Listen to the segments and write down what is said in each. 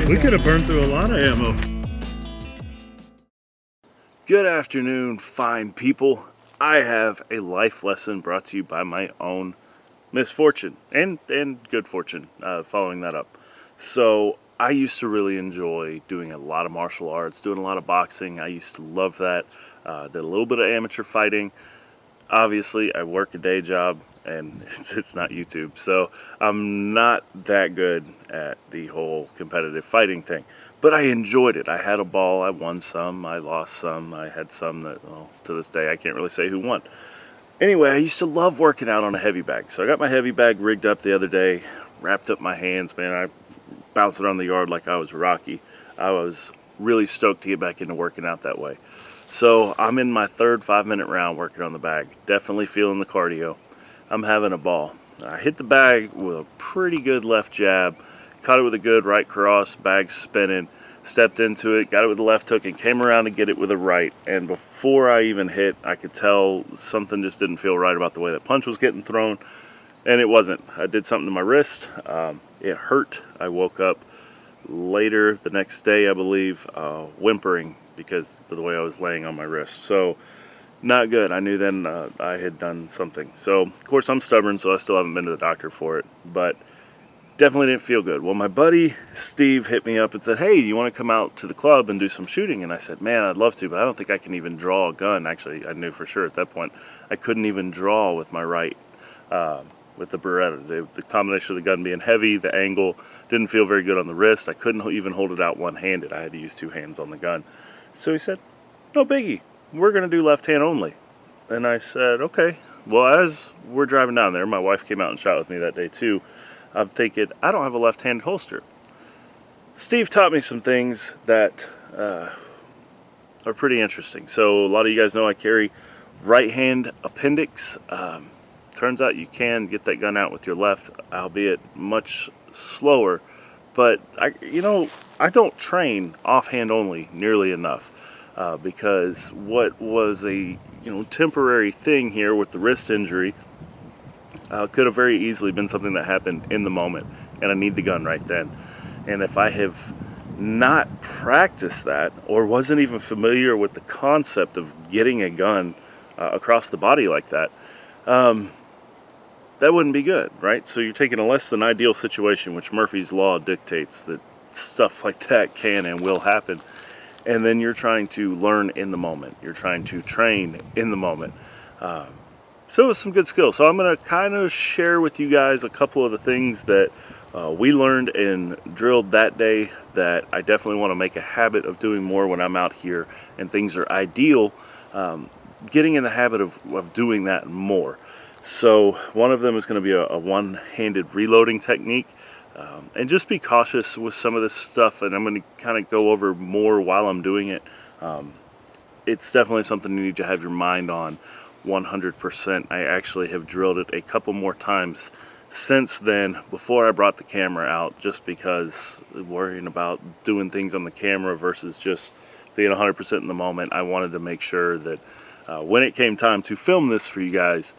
We could have burned through a lot of ammo. Good afternoon, fine people. I have a life lesson brought to you by my own misfortune and good fortune following that up. So I used to really enjoy doing a lot of martial arts, doing a lot of boxing. I used to love that. Did a little bit of amateur fighting. Obviously, I work a day job and it's not YouTube, so I'm not that good at the whole competitive fighting thing. But I enjoyed it. I had a ball. I won some. I lost some. I had some that, well, to this day, I can't really say who won. Anyway, I used to love working out on a heavy bag. So I got my heavy bag rigged up the other day, wrapped up my hands, man. I bounced around the yard like I was Rocky. I was really stoked to get back into working out that way. So I'm in my third 5-minute round working on the bag. Definitely feeling the cardio. I'm having a ball. I hit the bag with a pretty good left jab, caught it with a good right cross, bag spinning, stepped into it, got it with the left hook, and came around to get it with a right. And before I even hit, I could tell something just didn't feel right about the way that punch was getting thrown, and it wasn't. I did something to my wrist. It hurt. I woke up later the next day, I believe, whimpering because of the way I was laying on my wrist. So not good. I knew then I had done something. So of course I'm stubborn, so I still haven't been to the doctor for it, but definitely didn't feel good. Well, my buddy Steve hit me up and said, hey, you want to come out to the club and do some shooting? And I said, man, I'd love to, but I don't think I can even draw a gun. Actually, I knew for sure at that point I couldn't even draw with my right, with the Beretta. The combination of the gun being heavy, the angle didn't feel very good on the wrist. I couldn't even hold it out one-handed. I had to use two hands on the gun. So he said, no biggie, we're going to do left hand only. And I said, okay. Well, as we're driving down there, my wife came out and shot with me that day too. I'm thinking, I don't have a left-handed holster. Steve taught me some things that are pretty interesting. So a lot of you guys know I carry right-hand appendix. Turns out you can get that gun out with your left, albeit much slower. But I don't train offhand only nearly enough because what was a temporary thing here with the wrist injury could have very easily been something that happened in the moment, and I need the gun right then. And if I have not practiced that or wasn't even familiar with the concept of getting a gun across the body like that, that wouldn't be good, right? So you're taking a less than ideal situation, which Murphy's Law dictates that stuff like that can and will happen, and then you're trying to learn in the moment. You're trying to train in the moment. So it was some good skills. So I'm going to kind of share with you guys a couple of the things that we learned and drilled that day that I definitely want to make a habit of doing more when I'm out here and things are ideal. Getting in the habit of doing that more. So one of them is going to be a one-handed reloading technique. And just be cautious with some of this stuff, and I'm going to kind of go over more while I'm doing it. It's definitely something you need to have your mind on 100%. I actually have drilled it a couple more times since then before I brought the camera out, just because worrying about doing things on the camera versus just being 100% in the moment, I wanted to make sure that when it came time to film this for you guys,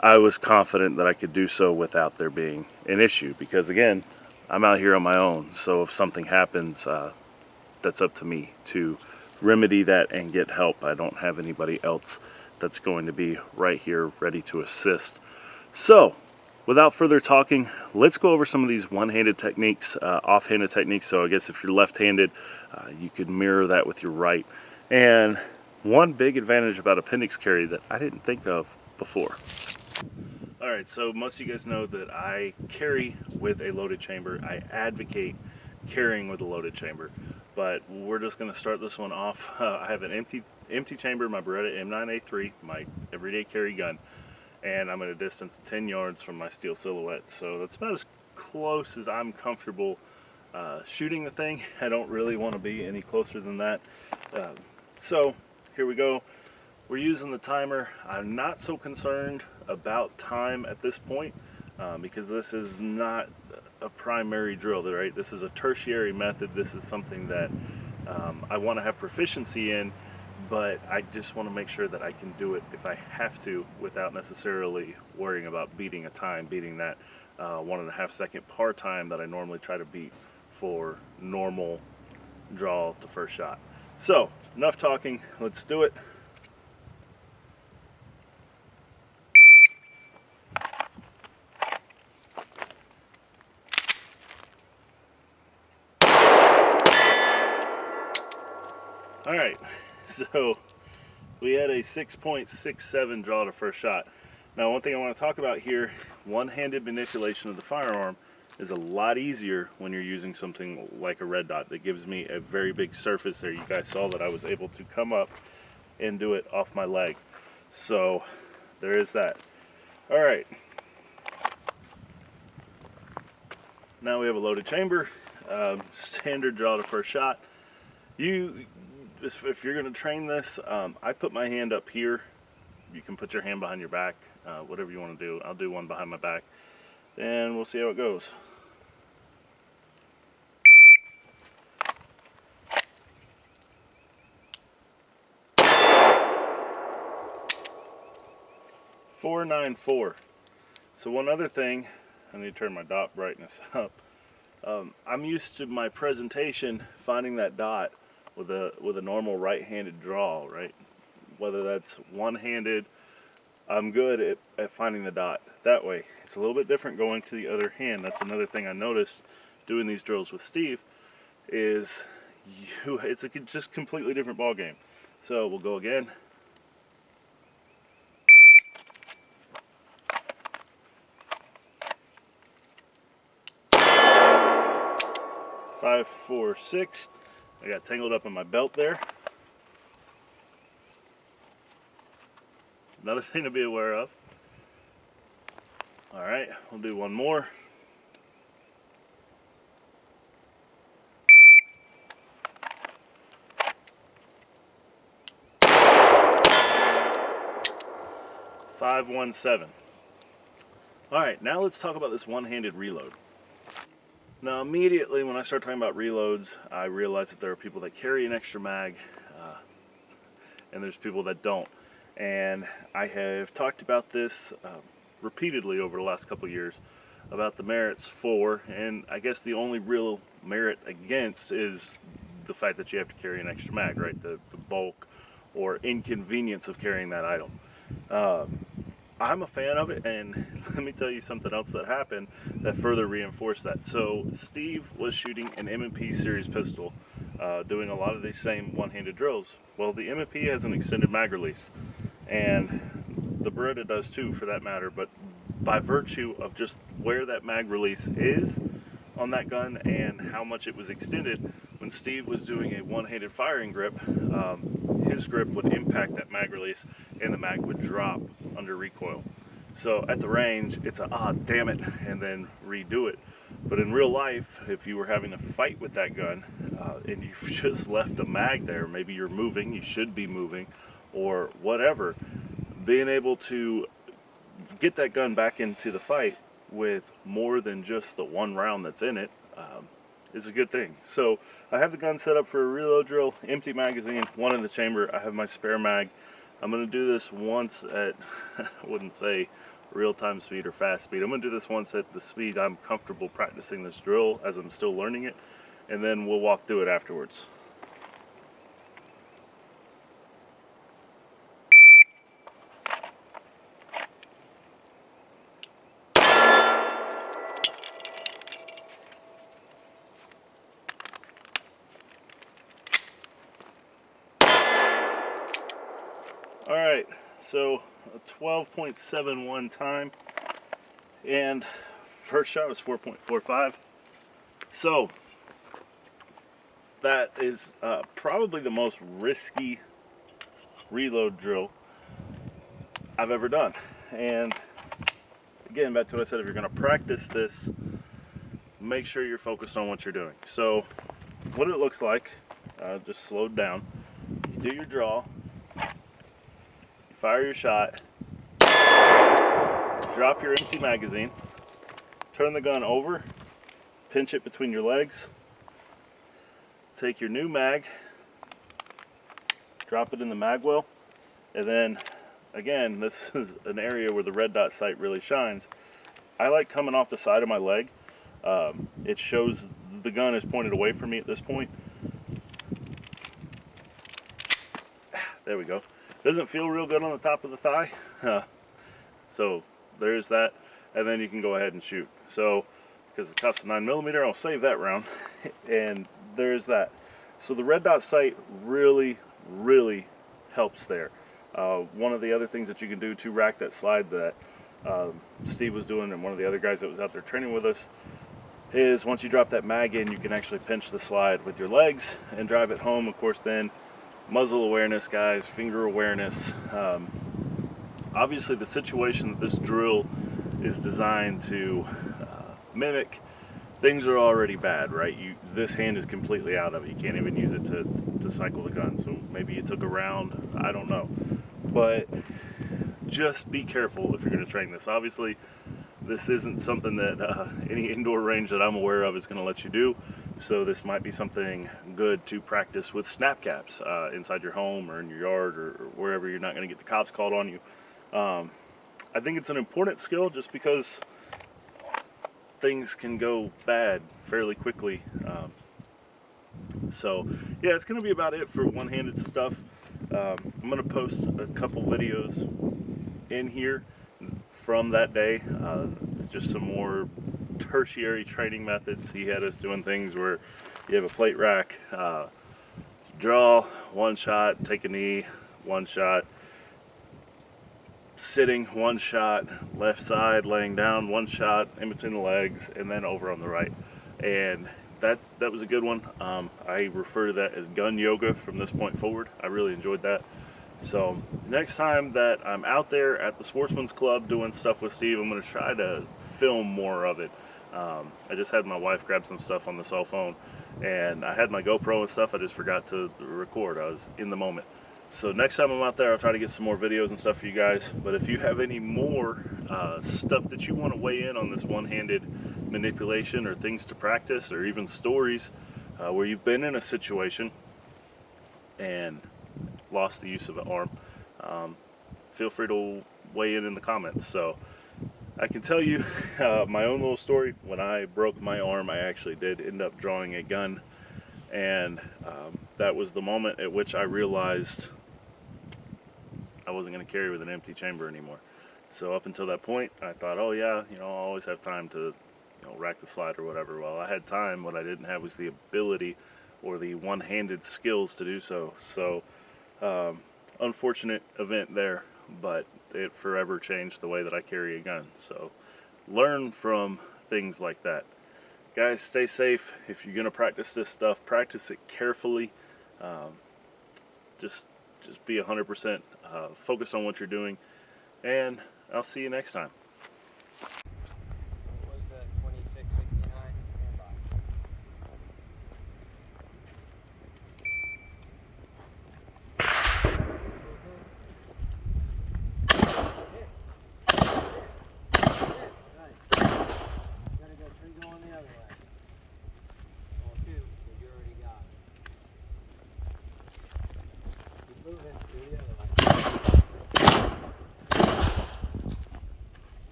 I was confident that I could do so without there being an issue, because again, I'm out here on my own. So if something happens, that's up to me to remedy that and get help. I don't have anybody else that's going to be right here ready to assist. So without further talking, let's go over some of these one-handed techniques, off-handed techniques. So I guess if you're left-handed, you could mirror that with your right. And one big advantage about appendix carry that I didn't think of before. Alright, so most of you guys know that I carry with a loaded chamber. I advocate carrying with a loaded chamber, but we're just going to start this one off. I have an empty chamber, my Beretta M9A3, my everyday carry gun, and I'm at a distance of 10 yards from my steel silhouette. So that's about as close as I'm comfortable shooting the thing. I don't really want to be any closer than that. So here we go. We're using the timer. I'm not so concerned about time at this point because this is not a primary drill, right? This is a tertiary method. This is something that I want to have proficiency in, but I just want to make sure that I can do it if I have to without necessarily worrying about beating a time, beating that 1.5 second par time that I normally try to beat for normal draw to first shot. So enough talking, let's do it. All right, so we had a 6.67 draw to first shot. Now, one thing I want to talk about here, one-handed manipulation of the firearm is a lot easier when you're using something like a red dot that gives me a very big surface there. You guys saw that I was able to come up and do it off my leg. So there is that. All right. Now we have a loaded chamber, standard draw to first shot. If you're going to train this, I put my hand up here. You can put your hand behind your back, whatever you want to do. I'll do one behind my back, and we'll see how it goes. .494. So one other thing, I need to turn my dot brightness up. I'm used to my presentation finding that dot with a normal right-handed draw, right? Whether that's one-handed, I'm good at finding the dot that way. It's a little bit different going to the other hand. That's another thing I noticed doing these drills with Steve is it's a just completely different ball game. So we'll go again. Five, 4, 6. I got tangled up in my belt there. Another thing to be aware of. All right, we'll do one more. .517. All right, now let's talk about this one-handed reload. Now immediately when I start talking about reloads, I realize that there are people that carry an extra mag and there's people that don't. And I have talked about this repeatedly over the last couple of years about the merits for, and I guess the only real merit against is the fact that you have to carry an extra mag, right? The bulk or inconvenience of carrying that item. I'm a fan of it, and let me tell you something else that happened that further reinforced that. So Steve was shooting an M&P series pistol, doing a lot of these same one-handed drills. Well, the M&P has an extended mag release, and the Beretta does too, for that matter, but by virtue of just where that mag release is on that gun and how much it was extended, when Steve was doing a one-handed firing grip, his grip would impact that mag release and the mag would drop under recoil. So at the range, it's a damn it, and then redo it. But in real life, if you were having a fight with that gun and you've just left a mag there, maybe you're moving, you should be moving, or whatever, being able to get that gun back into the fight with more than just the one round that's in it is a good thing. So I have the gun set up for a reload drill, empty magazine, one in the chamber. I have my spare mag. I'm going to do this once at, I wouldn't say real-time speed or fast speed. I'm going to do this once at the speed I'm comfortable practicing this drill as I'm still learning it, and then we'll walk through it afterwards. All right, so a 12.71 time, and first shot was 4.45. So that is probably the most risky reload drill I've ever done. And again, back to what I said, if you're going to practice this, make sure you're focused on what you're doing. So what it looks like, just slowed down, you do your draw, fire your shot, drop your empty magazine, turn the gun over, pinch it between your legs, take your new mag, drop it in the mag well, and then again, this is an area where the red dot sight really shines. I like coming off the side of my leg. It shows the gun is pointed away from me at this point. There we go. Doesn't feel real good on the top of the thigh. So there's that. And then you can go ahead and shoot. So, because it costs a 9mm, I'll save that round. And there's that. So the red dot sight really, really helps there. One of the other things that you can do to rack that slide that Steve was doing, and one of the other guys that was out there training with us, is once you drop that mag in, you can actually pinch the slide with your legs and drive it home. Of course, then muzzle awareness, guys, finger awareness. Obviously, the situation that this drill is designed to mimic, things are already bad, right? This hand is completely out of it. You can't even use it to cycle the gun. So maybe you took a round, I don't know. But just be careful if you're going to train this. Obviously, this isn't something that any indoor range that I'm aware of is going to let you do. So this might be something good to practice with snap caps inside your home or in your yard or wherever you're not going to get the cops called on you. I think it's an important skill just because things can go bad fairly quickly. So yeah, it's going to be about it for one-handed stuff. I'm going to post a couple videos in here from that day. It's just some more tertiary training methods. He had us doing things where you have a plate rack, draw, one shot, take a knee, one shot, sitting, one shot, left side, laying down, one shot, in between the legs, and then over on the right. And that was a good one. I refer to that as gun yoga from this point forward. I really enjoyed that. So next time that I'm out there at the Sportsman's Club doing stuff with Steve, I'm going to try to film more of it. I just had my wife grab some stuff on the cell phone, and I had my GoPro and stuff. I just forgot to record. I was in the moment. So next time I'm out there, I'll try to get some more videos and stuff for you guys. But if you have any more stuff that you want to weigh in on this one-handed manipulation, or things to practice, or even stories where you've been in a situation and lost the use of an arm, feel free to weigh in the comments. So I can tell you my own little story. When I broke my arm, I actually did end up drawing a gun, and that was the moment at which I realized I wasn't going to carry with an empty chamber anymore. So up until that point, I thought, oh yeah, I'll always have time to rack the slide or whatever. Well, I had time. What I didn't have was the ability or the one-handed skills to do so. So unfortunate event there, but it forever changed the way that I carry a gun. So learn from things like that. Guys, stay safe. If you're going to practice this stuff, practice it carefully. Just be 100% focused on what you're doing, and I'll see you next time.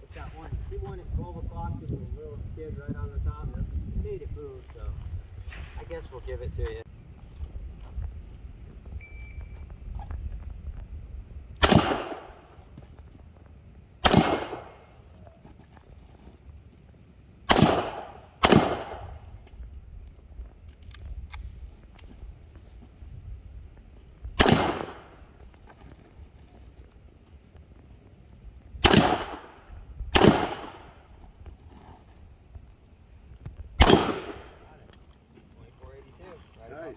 It's got one. See one at 12 o'clock with a little skid right on the top. It made it move, so I guess we'll give it to you. Nice.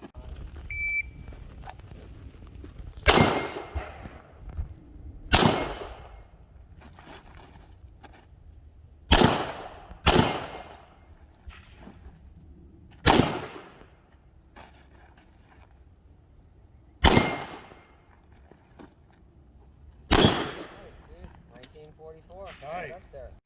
Nice, dude. 1944. Nice. Up there.